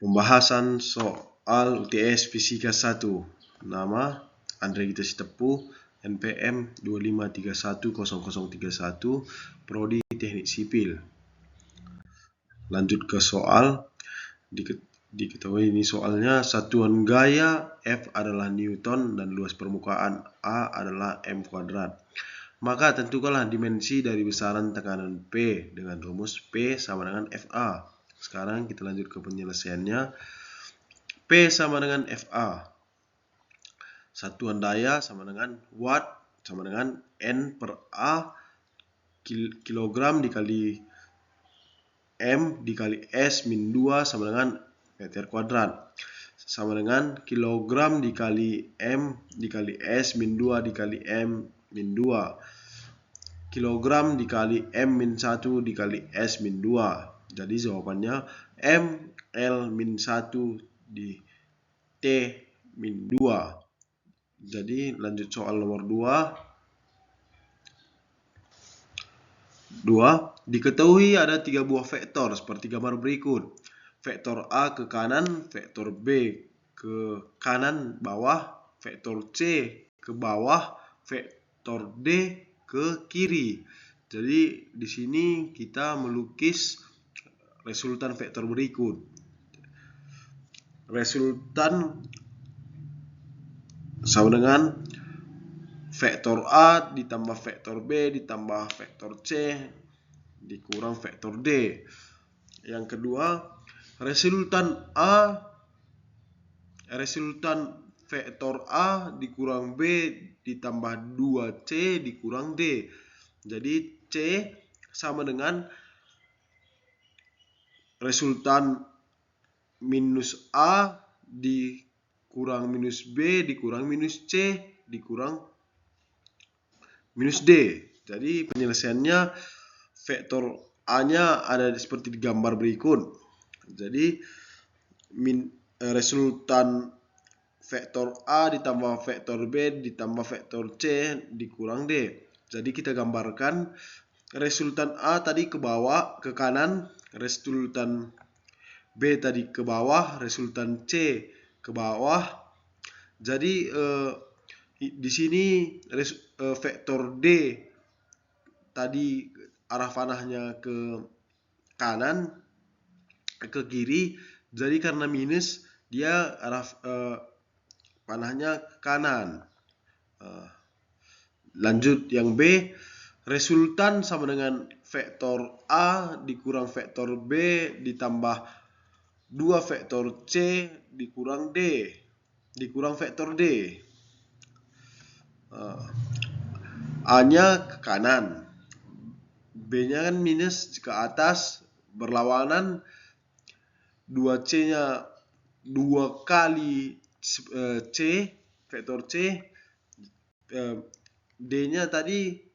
Pembahasan soal UTS Fisika 1. Nama Andre Gita Sitepu, NPM 25310031, Prodi Teknik Sipil. Lanjut ke soal. Diketahui ini soalnya satuan gaya F adalah Newton dan luas permukaan A adalah M kuadrat. Maka tentukanlah dimensi dari besaran tekanan P dengan rumus P sama dengan FA. Sekarang kita lanjut ke penyelesaiannya. P sama dengan FA. Satuan daya sama dengan watt sama dengan N per A kilogram dikali M dikali S min 2 sama dengan meter kuadrat. Sama dengan kilogram dikali M dikali S min 2 dikali M min 2. Kilogram dikali M min 1 dikali S min 2. Jadi jawabannya M L min 1 di T min 2. Jadi lanjut soal nomor 2. Diketahui ada 3 buah vektor seperti gambar berikut. Vektor A ke kanan, vektor B ke kanan bawah, vektor C ke bawah, vektor D ke kiri. Jadi di sini kita melukis resultan vektor berikut. Resultan sama dengan vektor A ditambah vektor B ditambah vektor C dikurang vektor D. Yang kedua, resultan vektor A dikurang B ditambah 2C dikurang D. Jadi C sama dengan resultan minus A dikurang minus B dikurang minus C dikurang minus D. Jadi penyelesaiannya vektor A-nya ada seperti di gambar berikut. Jadi resultan vektor A ditambah vektor B ditambah vektor C dikurang D. Jadi kita gambarkan resultan A tadi ke bawah ke kanan, resultan B tadi ke bawah, resultan C ke bawah. Jadi di sini vektor D tadi arah panahnya ke kanan ke kiri, jadi karena minus dia arah panahnya ke kanan. Lanjut yang B, resultan sama dengan vektor A dikurang vektor B ditambah 2 vektor C dikurang D dikurang vektor D. A-nya ke kanan, B-nya kan minus ke atas berlawanan, 2C-nya 2 kali C, vektor C, D-nya tadi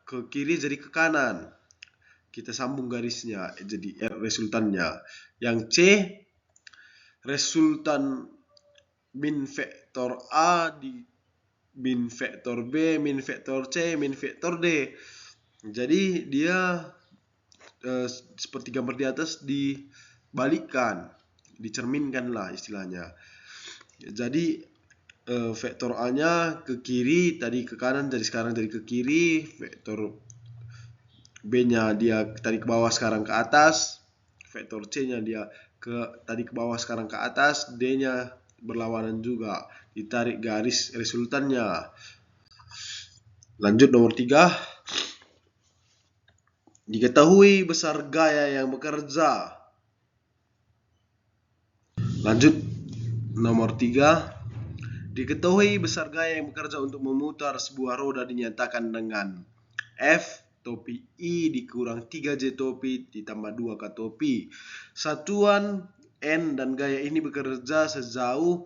ke kiri jadi ke kanan. Kita sambung garisnya jadi resultannya. Yang C, resultan min vektor A di min vektor B min vektor C min vektor D. Jadi dia seperti gambar di atas dibalikkan, dicerminkan lah istilahnya. Jadi vektor A-nya ke kiri tadi ke kanan, jadi sekarang jadi ke kiri. Vektor B-nya dia tadi ke bawah sekarang ke atas. Vektor C-nya dia tadi ke bawah sekarang ke atas. D-nya berlawanan juga, ditarik garis resultannya. Lanjut nomor 3. Diketahui besar gaya yang bekerja. Lanjut nomor 3. Diketahui besar gaya yang bekerja untuk memutar sebuah roda dinyatakan dengan F topi I dikurang 3J topi ditambah 2K topi. Satuan N dan gaya ini bekerja sejauh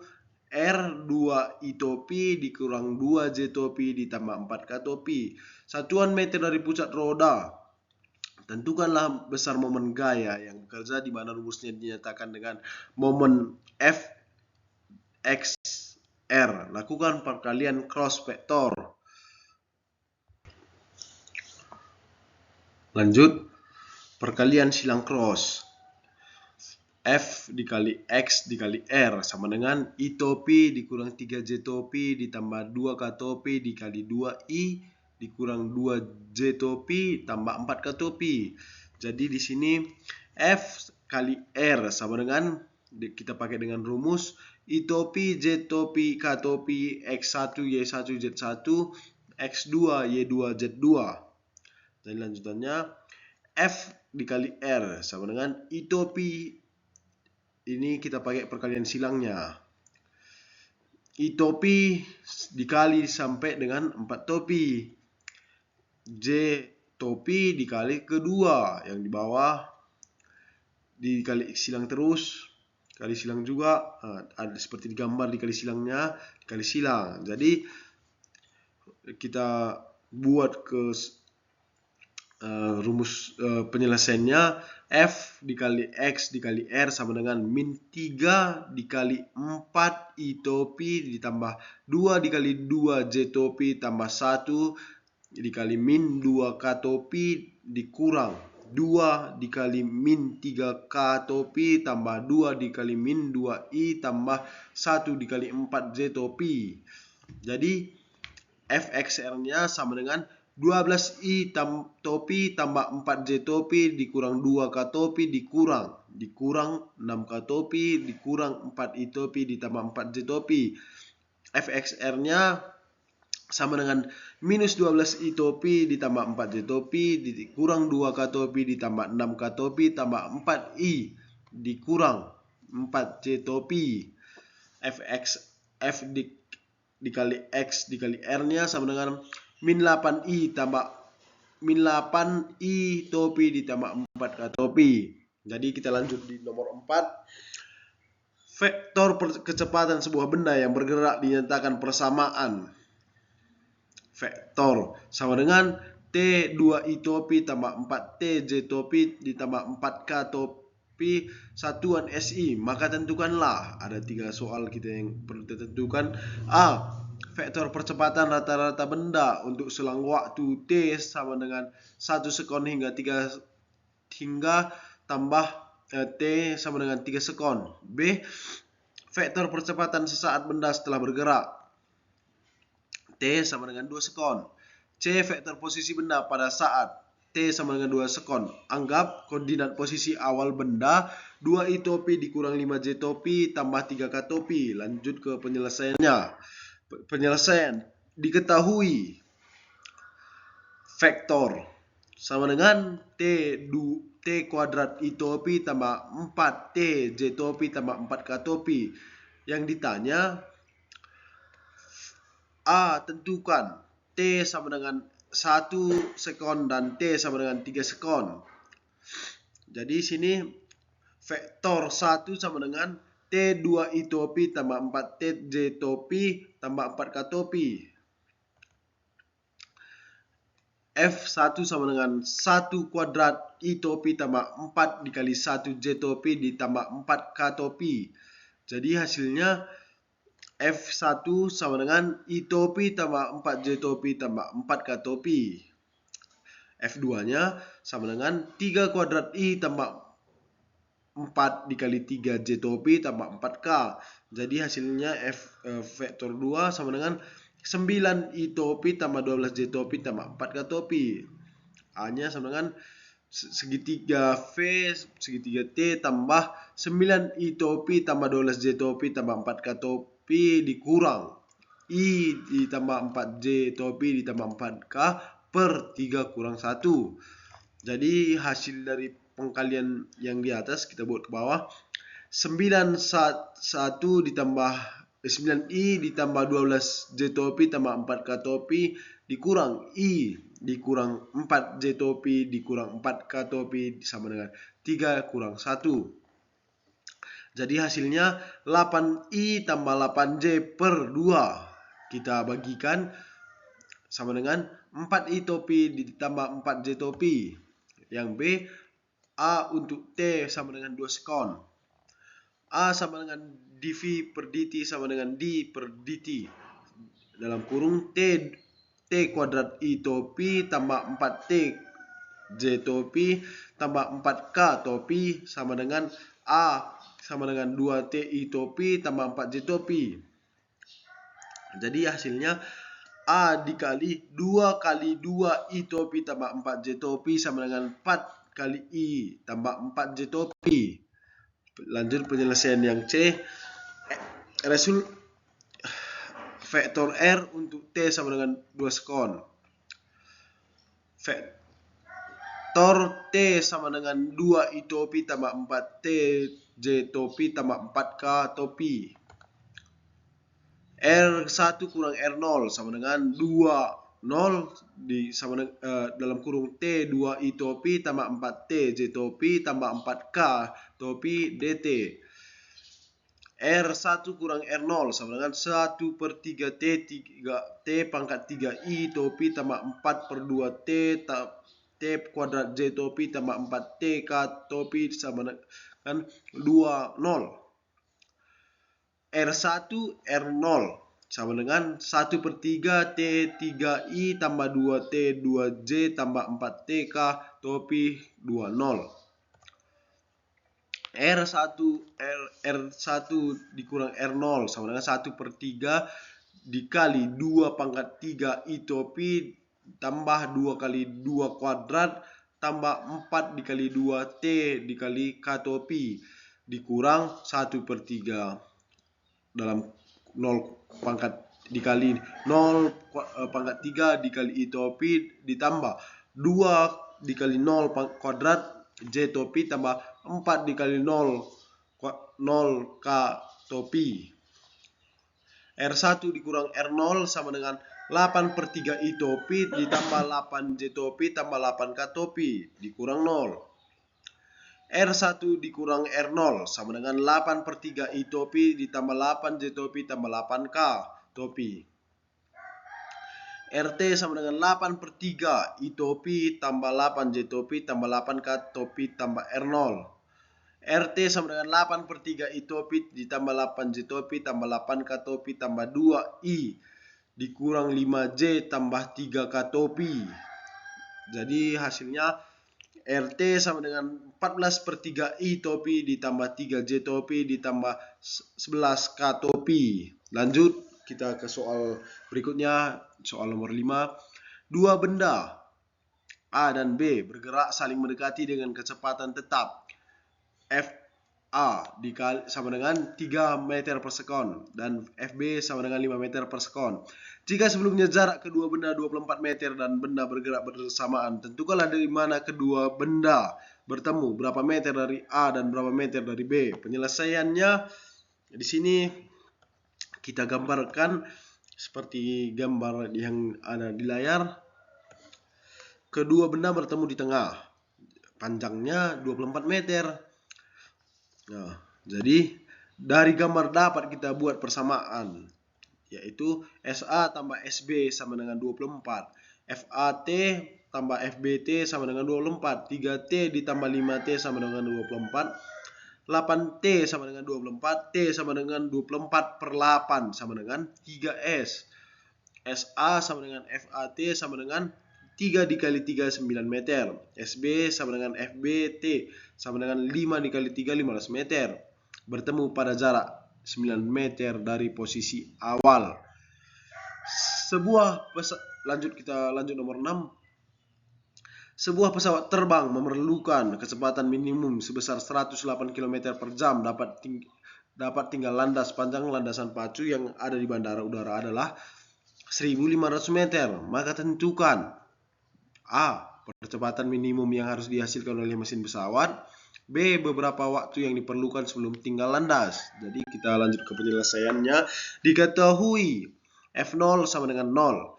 R2I topi dikurang 2J topi ditambah 4K topi. Satuan meter dari pusat roda. Tentukanlah besar momen gaya yang bekerja di mana rumusnya dinyatakan dengan momen F X R. Lakukan perkalian cross vektor. Lanjut perkalian silang cross. F dikali X dikali R sama dengan I topi dikurang 3J topi ditambah 2K topi dikali 2I dikurang 2J topi tambah 4K topi. Jadi di sini F kali R sama dengan, kita pakai dengan rumus I topi J topi K topi X1 Y1 Z1 X2 Y2 Z2. Dan lanjutannya F dikali R sama dengan I topi, ini kita pakai perkalian silangnya. I topi dikali sampai dengan 4 topi. J topi dikali kedua yang di bawah, dikali silang terus, kali silang juga, ada seperti digambar dikali silangnya, dikali silang. Jadi kita buat ke rumus penyelesaiannya. F dikali X dikali R sama dengan min 3 dikali 4 I topi ditambah 2 dikali 2 J topi tambah 1 dikali min 2K topi dikurang 2 dikali min 3K topi tambah 2 dikali min 2I tambah 1 dikali 4J topi. Jadi FXR-nya sama dengan 12I topi tambah 4J topi dikurang 2K topi dikurang 6K topi dikurang 4I topi ditambah 4J topi. FXR-nya sama dengan minus 12I topi ditambah 4J topi dikurang 2K topi ditambah 6K topi tambah 4I dikurang 4J topi. F dikali X dikali R-nya sama dengan min 8I tambah min 8I topi ditambah 4K topi. Jadi kita lanjut di nomor 4. Vektor kecepatan sebuah benda yang bergerak dinyatakan persamaan. Vektor sama dengan T2I topi tambah 4TJ topi ditambah 4K topi satuan SI. Maka tentukanlah, ada 3 soal kita yang perlu ditentukan. A. Vektor percepatan rata-rata benda untuk selang waktu T sama dengan 1 sekon hingga 3 hingga tambah T sama dengan 3 sekon. B. Vektor percepatan sesaat benda setelah bergerak T sama dengan 2 sekon. C. Vektor posisi benda pada saat T sama dengan 2 sekon. Anggap koordinat posisi awal benda 2I topi dikurang 5J topi tambah 3K topi. Lanjut ke penyelesaiannya. Penyelesaian diketahui vektor sama dengan T kuadrat I topi tambah 4T J topi tambah 4K topi. Yang ditanya A. Tentukan T sama dengan 1 sekon dan T sama dengan 3 sekon. Jadi sini vektor 1 sama dengan T2I topi tambah 4TJ topi tambah 4K topi. F1 sama dengan 1 kuadrat I topi tambah 4 dikali 1J topi ditambah 4K topi. Jadi hasilnya F1 sama dengan I topi tambah 4J topi tambah 4K topi. F2-nya sama dengan 3 kuadrat I tambah 4 dikali 3J topi tambah 4K. Jadi hasilnya vektor 2 sama dengan 9I topi tambah 12J topi tambah 4K topi. A-nya sama dengan segitiga V segitiga T tambah 9I topi tambah 12J topi tambah 4K topi dikurang I ditambah 4J topi ditambah 4K per 3 kurang 1. Jadi hasil dari pengkalian yang di atas kita buat ke bawah. 9I ditambah 9I ditambah 12J topi tambah 4K topi dikurang I dikurang 4J topi dikurang 4K topi sama dengan 3 kurang 1. Jadi hasilnya 8I tambah 8J per 2. Kita bagikan sama dengan 4I topi ditambah 4J topi. Yang B, A untuk T sama dengan 2 sekon. A sama dengan dV per dt sama dengan d per dt. Dalam kurung T kuadrat I topi tambah 4T J topi tambah 4K topi sama dengan A sama dengan 2Ti topi tambah 4J topi. Jadi hasilnya A dikali 2 kali 2I topi tambah 4J topi sama dengan 4 kali I tambah 4J topi. Lanjut penyelesaian yang C. Vektor R untuk T sama dengan 2 sekon. Vektor T sama dengan 2I topi tambah 4T J topi tambah 4K topi. R1 kurang R0 sama dengan 2 0 sama dengan, dalam kurung T 2I topi tambah 4T J topi tambah 4K topi DT. R1 kurang R0 sama dengan 1/3T 3T pangkat 3I topi tambah 4/2T T kuadrat J topi tambah 4T K topi sama dengan 2 0. R1 R0 sama dengan 1/3 T 3I tambah 2T 2J tambah 4T K topi 2 0. R1 dikurang R0 sama dengan 1/3 dikali 2 pangkat 3I topi tambah 2 kali 2 kuadrat tambah 4 dikali 2T dikali K topi dikurang 1/3 dalam 0 pangkat dikali 0 pangkat 3 dikali I topi ditambah 2 dikali 0 kuadrat J topi tambah 4 dikali 0 K topi. R1 dikurang R0 sama dengan 8/3 I topi ditambah 8 J topi tambah 8 K topi dikurang 0. R1 dikurang R0 sama dengan 8/3 I topi ditambah 8 J topi tambah 8 K topi. RT sama dengan 8/3 I topi tambah 8 J topi tambah 8 K topi tambah R0. RT sama dengan 8/3 I topi ditambah 8 J topi tambah 8 K topi tambah 2 I dikurang 5J tambah 3 K topi. Jadi hasilnya RT sama dengan 14/3 I topi ditambah 3 J topi ditambah 11 K topi. Lanjut kita ke soal berikutnya, soal nomor 5. Dua benda A dan B bergerak saling mendekati dengan kecepatan tetap FA sama dengan 3 meter per sekon dan FB sama dengan 5 meter per sekon. Jika sebelumnya jarak kedua benda 24 meter dan benda bergerak bersamaan, tentukanlah dari mana kedua benda bertemu, berapa meter dari A dan berapa meter dari B. Penyelesaiannya di sini kita gambarkan seperti gambar yang ada di layar. Kedua benda bertemu di tengah. Panjangnya 24 meter. Nah, jadi dari gambar dapat kita buat persamaan, yaitu SA tambah SB sama dengan 24, FAT tambah FBT sama dengan 24, 3T ditambah 5T sama dengan 24, 8T sama dengan 24, T sama dengan 24/8 sama dengan 3S. SA sama dengan FAT sama dengan 3 dikali 3 9 meter. SB sama dengan FBT sama dengan 5 dikali 3 15 meter. Bertemu pada jarak 9 meter dari posisi awal. Lanjut nomor 6. Sebuah pesawat terbang memerlukan kecepatan minimum sebesar 108 km per jam dapat tinggal landas. Panjang landasan pacu yang ada di bandara udara adalah 1.500 meter. Maka tentukan A. Percepatan minimum yang harus dihasilkan oleh mesin pesawat. B. Beberapa waktu yang diperlukan sebelum tinggal landas. Jadi kita lanjut ke penyelesaiannya. Diketahui F0 sama dengan 0.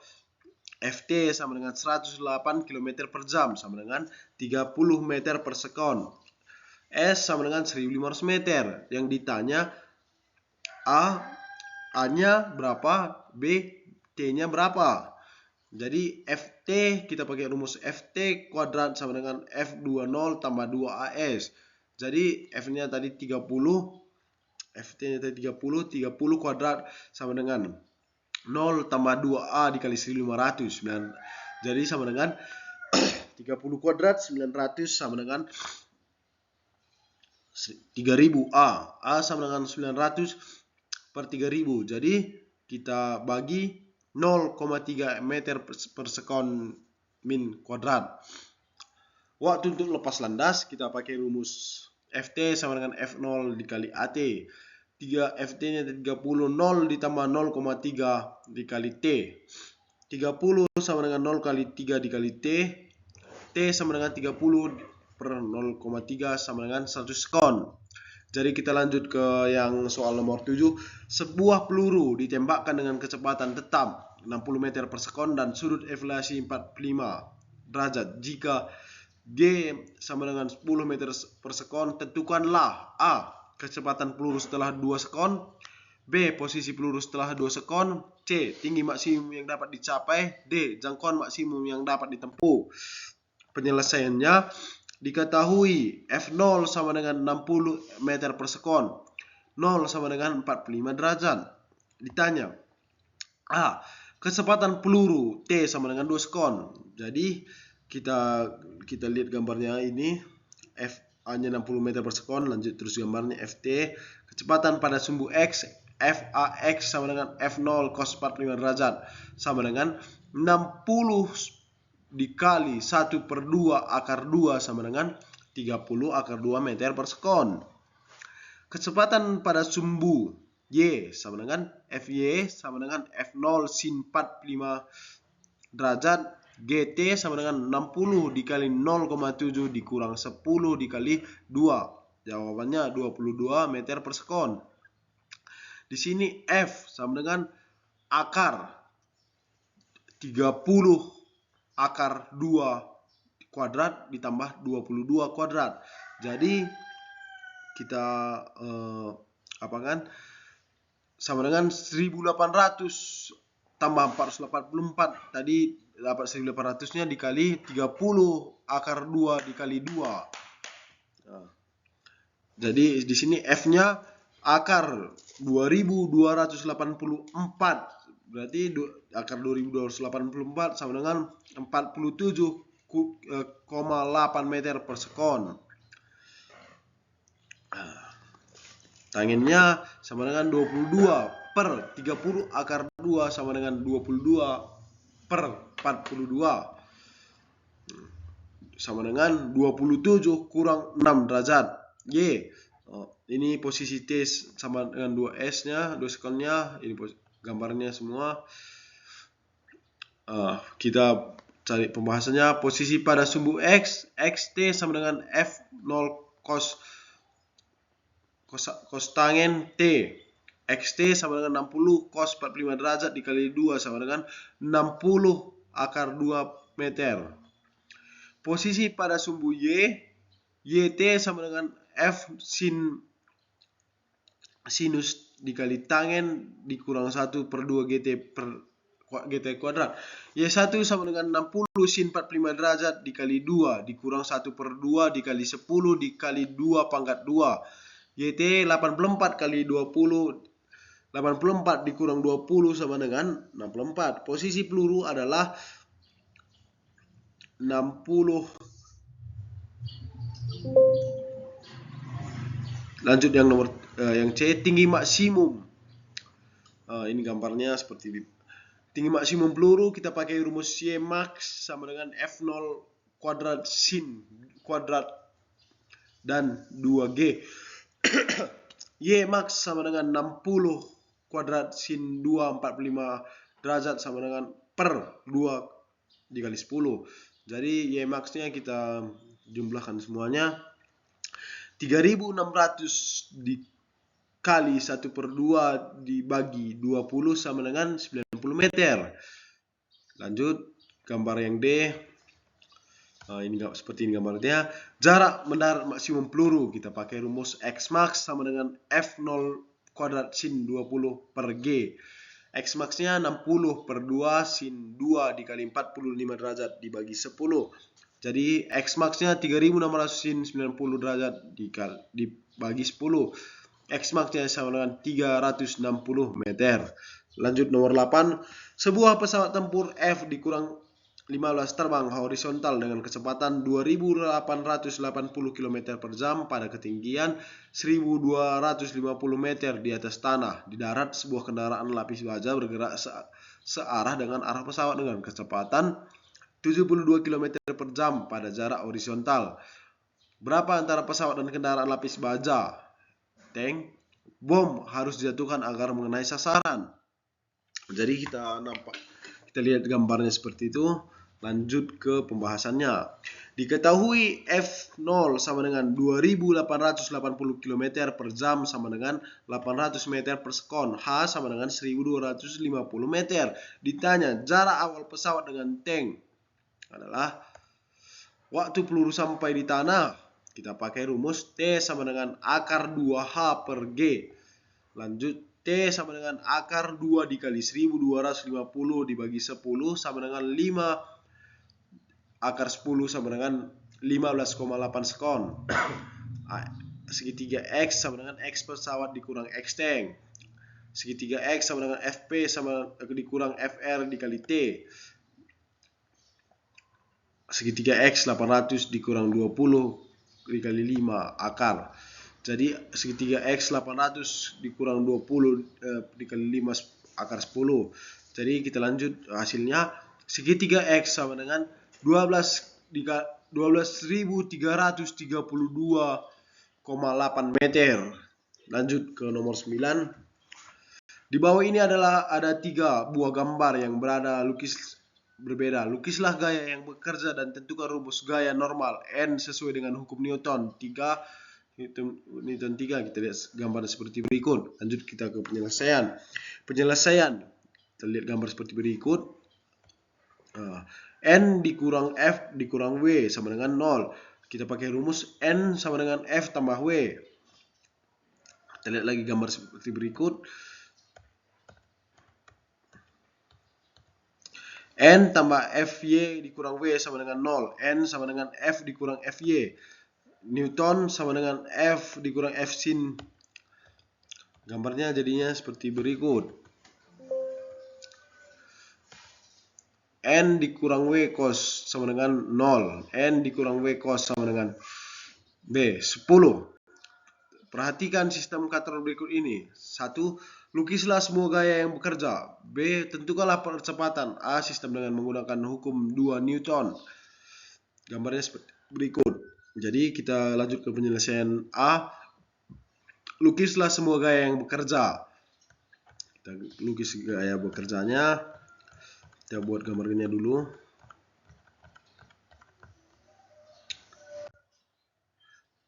FT sama dengan 108 km per jam sama dengan 30 meter per sekon. S sama dengan 1.500 meter. Yang ditanya A-nya berapa, B T-nya berapa. Jadi FT kita pakai rumus FT kuadrat sama dengan F20 tambah 2AS. Jadi F-nya tadi 30, FT-nya tadi 30 kuadrat sama dengan 0 tambah 2A dikali 1.500. Jadi sama dengan 30 kuadrat 900 sama dengan 3000 A sama dengan 900 per 3000. Jadi kita bagi 0,3 meter per sekon min kuadrat. Waktu untuk lepas landas kita pakai rumus Ft sama dengan F0 dikali AT. 3 Ft-nya 30, 0 ditambah 0,3 dikali T. 30 sama dengan 0 kali 3 dikali T. T sama dengan 30 per 0,3 sama dengan 1 sekon. Jadi kita lanjut ke yang soal nomor 7. Sebuah peluru ditembakkan dengan kecepatan tetap 60 meter per sekon dan sudut evaluasi 45 derajat. Jika G sama dengan 10 meter per sekon, tentukanlah A. kecepatan peluru setelah 2 sekon, B. posisi peluru setelah 2 sekon, C. tinggi maksimum yang dapat dicapai, D. jangkauan maksimum yang dapat ditempuh. Penyelesaiannya diketahui F0 sama dengan 60 meter per sekon, 0 sama dengan 45 derajat. Ditanya A. kecepatan peluru T sama dengan 2 sekon. Jadi kita lihat gambarnya ini, FA-nya 60 meter per sekon, lanjut terus gambarnya FT. Kecepatan pada sumbu X, FAX sama dengan F0 cos 45 derajat sama dengan 60 dikali 1 per 2 akar 2 sama dengan 30 akar 2 meter per sekon. Kecepatan pada sumbu Y sama dengan FY sama dengan F0 sin 45 derajat. GT sama dengan 60 dikali 0,7 dikurang 10 dikali 2. Jawabannya 22 meter per sekon. Di sini F sama dengan akar 30 akar 2 kuadrat ditambah 22 kuadrat. Jadi kita sama dengan 1800 tambah 484. Tadi dapat 1800-nya dikali 30 akar 2 dikali 2. Nah, jadi di sini F-nya akar 2284. Berarti akar 2284 sama dengan 47,8 meter per sekon. Tangennya sama dengan 22 per 30 akar 2 sama dengan 22 per 42 sama dengan 27 kurang 6 derajat. Y. Ini posisi T sama dengan 2S nya, 2 sekonnya. Ini gambarnya semua. Kita cari pembahasannya. Posisi pada sumbu X, XT sama dengan F0 cos tangen T. XT sama dengan 60 cos 45 derajat dikali 2 sama dengan 60 akar 2 meter. Posisi pada sumbu Y, YT sama dengan F sinus dikali tangen dikurang 1 per 2 GT per GT kuadrat. Y1 sama dengan 60 sin 45 derajat dikali 2 dikurang 1 per 2 dikali 10 dikali 2 pangkat 2. YT 84 kali 20, 84 dikurang 20 sama dengan 64. Posisi peluru adalah 60. Lanjut yang C, tinggi maksimum. Ini gambarnya seperti ini. Tinggi maksimum peluru kita pakai rumus Y max sama dengan F0 kuadrat sin kuadrat dan 2G. Y max sama dengan 60 kuadrat sin 2 45 derajat sama dengan per 2 dikali 10. Jadi Y max nya kita jumlahkan semuanya. 3600 dikali 1 per 2 dibagi 20 sama dengan 90 meter. Lanjut gambar yang D. Ini seperti ini gambarnya. Jarak mendarat maksimum peluru kita pakai rumus X max sama dengan F0 kuadrat sin 20 per G. X max nya 60 per 2 sin 2 dikali 45 derajat dibagi 10. Jadi X max nya 3600 sin 90 derajat dibagi 10. X max nya sama dengan 360 meter. Lanjut nomor 8. Sebuah pesawat tempur F dikurang terbang horizontal dengan kecepatan 2.880 km per jam pada ketinggian 1.250 meter di atas tanah. Di darat, sebuah kendaraan lapis baja bergerak searah dengan arah pesawat dengan kecepatan 72 km per jam pada jarak horizontal. Berapa antara pesawat dan kendaraan lapis baja? Tank. Bom harus dijatuhkan agar mengenai sasaran. Jadi kita lihat gambarnya seperti itu. Lanjut ke pembahasannya. Diketahui F0 sama dengan 2.880 km per jam sama dengan 800 meter per sekon. H sama dengan 1.250 meter. Ditanya jarak awal pesawat dengan tank adalah waktu peluru sampai di tanah. Kita pakai rumus T sama dengan akar 2H per G. Lanjut, T sama dengan akar 2 dikali 1.250 dibagi 10 sama dengan 5. Akar 10 sama dengan 15,8 sekon. Segitiga X sama dengan X pesawat dikurang X tank. Segitiga X sama dengan FP sama dikurang FR dikali T. Segitiga X 800 dikurang 20 dikali 5 akar. Jadi segitiga X 800 dikurang 20 dikali 5 akar 10. Jadi kita lanjut hasilnya. Segitiga X sama dengan 12.332,8 meter. Lanjut ke nomor 9. Di bawah ini ada 3 buah gambar yang berbeda. Lukislah gaya yang bekerja dan tentukan rumus gaya normal N sesuai dengan hukum Newton 3. Kita lihat gambar seperti berikut. Lanjut kita ke penyelesaian. Kita lihat gambar seperti berikut. N dikurang F dikurang W sama dengan 0. Kita pakai rumus N sama dengan F tambah W. Kita lihat lagi gambar seperti berikut. N tambah FY dikurang W sama dengan 0. N sama dengan F dikurang FY. Newton sama dengan F dikurang F sin. Gambarnya jadinya seperti berikut. N dikurang W cos sama dengan 0. N dikurang W cos sama dengan B. 10. Perhatikan sistem katalog berikut ini. 1. Lukislah semua gaya yang bekerja. B. Tentukanlah percepatan. A. Sistem dengan menggunakan hukum 2 Newton. Gambarnya seperti berikut. Jadi kita lanjut ke penyelesaian A. Lukislah semua gaya yang bekerja. Kita lukis gaya bekerjanya. Kita buat gambarnya dulu.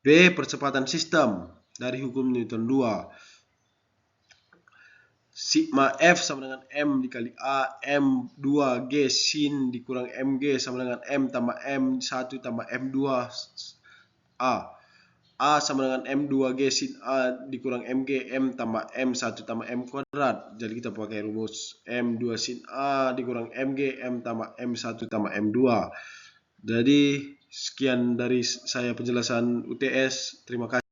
B. Percepatan sistem dari hukum Newton 2. Sigma F sama dengan M dikali A M2 G sin dikurang MG sama dengan M tambah M1 tambah M2 A. A sama dengan M2G sin A dikurang MG M tambah M1 tambah M kuadrat. Jadi kita pakai rumus M2 sin A dikurang MG M tambah M1 tambah M2. Jadi sekian dari saya penjelasan UTS. Terima kasih.